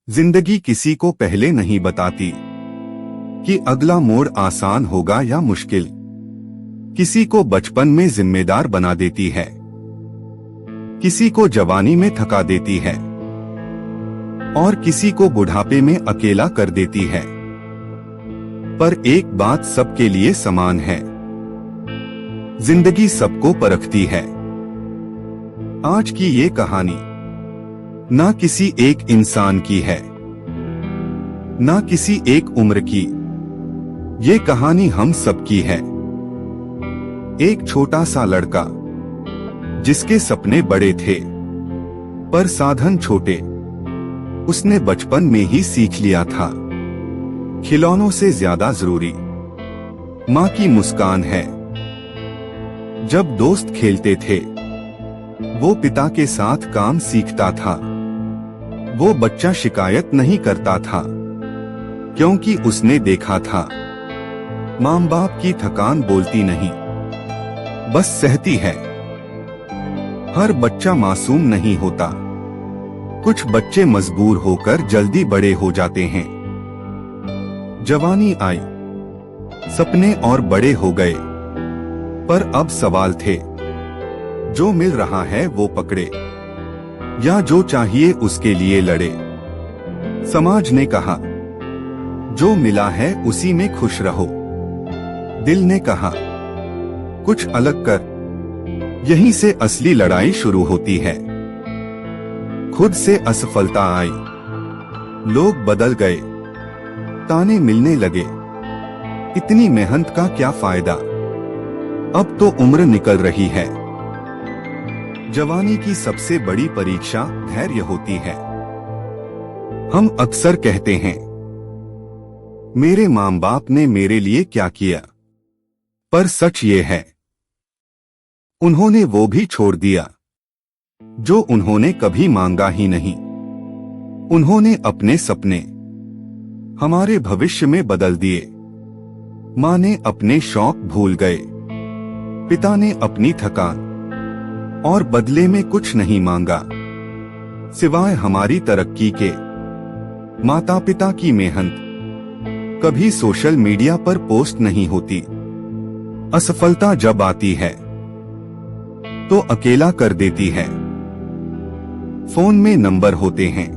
जिंदगी किसी को पहले नहीं बताती कि अगला मोड़ आसान होगा या मुश्किल। किसी को बचपन में जिम्मेदार बना देती है, किसी को जवानी में थका देती है और किसी को बुढ़ापे में अकेला कर देती है। पर एक बात सबके लिए समान है, जिंदगी सबको परखती है। आज की ये कहानी ना किसी एक इंसान की है, ना किसी एक उम्र की। ये कहानी हम सबकी है। एक छोटा सा लड़का जिसके सपने बड़े थे पर साधन छोटे। उसने बचपन में ही सीख लिया था, खिलौनों से ज्यादा जरूरी माँ की मुस्कान है। जब दोस्त खेलते थे वो पिता के साथ काम सीखता था। वो बच्चा शिकायत नहीं करता था क्योंकि उसने देखा था माँ बाप की थकान बोलती नहीं, बस सहती है। हर बच्चा मासूम नहीं होता, कुछ बच्चे मजबूर होकर जल्दी बड़े हो जाते हैं। जवानी आई, सपने और बड़े हो गए, पर अब सवाल थे, जो मिल रहा है वो पकड़े या जो चाहिए उसके लिए लड़े। समाज ने कहा जो मिला है उसी में खुश रहो। दिल ने कहा कुछ अलग कर। यहीं से असली लड़ाई शुरू होती है। खुद से असफलता आई, लोग बदल गए, ताने मिलने लगे। इतनी मेहनत का क्या फायदा, अब तो उम्र निकल रही है। जवानी की सबसे बड़ी परीक्षा धैर्य होती है। हम अक्सर कहते हैं मेरे माँ बाप ने मेरे लिए क्या किया, पर सच ये है उन्होंने वो भी छोड़ दिया जो उन्होंने कभी मांगा ही नहीं। उन्होंने अपने सपने हमारे भविष्य में बदल दिए। माँ ने अपने शौक भूल गए, पिता ने अपनी थकान, और बदले में कुछ नहीं मांगा सिवाय हमारी तरक्की के। माता पिता की मेहनत कभी सोशल मीडिया पर पोस्ट नहीं होती। असफलता जब आती है तो अकेला कर देती है। फोन में नंबर होते हैं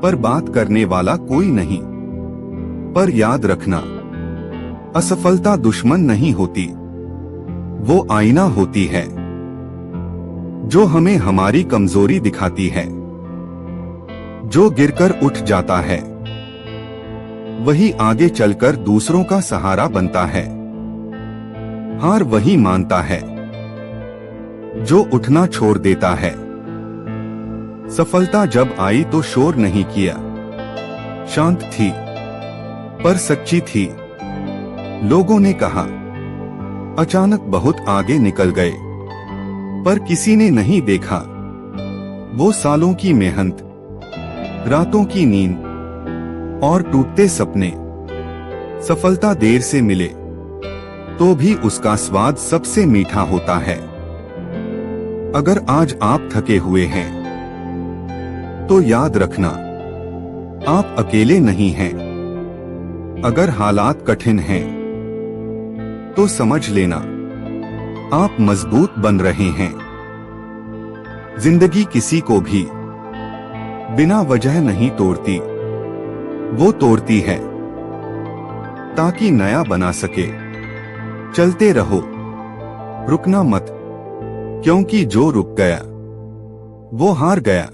पर बात करने वाला कोई नहीं। पर याद रखना, असफलता दुश्मन नहीं होती, वो आईना होती है जो हमें हमारी कमजोरी दिखाती है। जो गिरकर उठ जाता है वही आगे चलकर दूसरों का सहारा बनता है। हार वही मानता है जो उठना छोड़ देता है। सफलता जब आई तो शोर नहीं किया, शांत थी पर सच्ची थी। लोगों ने कहा अचानक बहुत आगे निकल गए, पर किसी ने नहीं देखा वो सालों की मेहनत, रातों की नींद और टूटते सपने। सफलता देर से मिले तो भी उसका स्वाद सबसे मीठा होता है। अगर आज आप थके हुए हैं तो याद रखना आप अकेले नहीं हैं। अगर हालात कठिन हैं तो समझ लेना आप मजबूत बन रहे हैं। जिंदगी किसी को भी बिना वजह नहीं तोड़ती, वो तोड़ती है ताकि नया बना सके। चलते रहो, रुकना मत, क्योंकि जो रुक गया वो हार गया।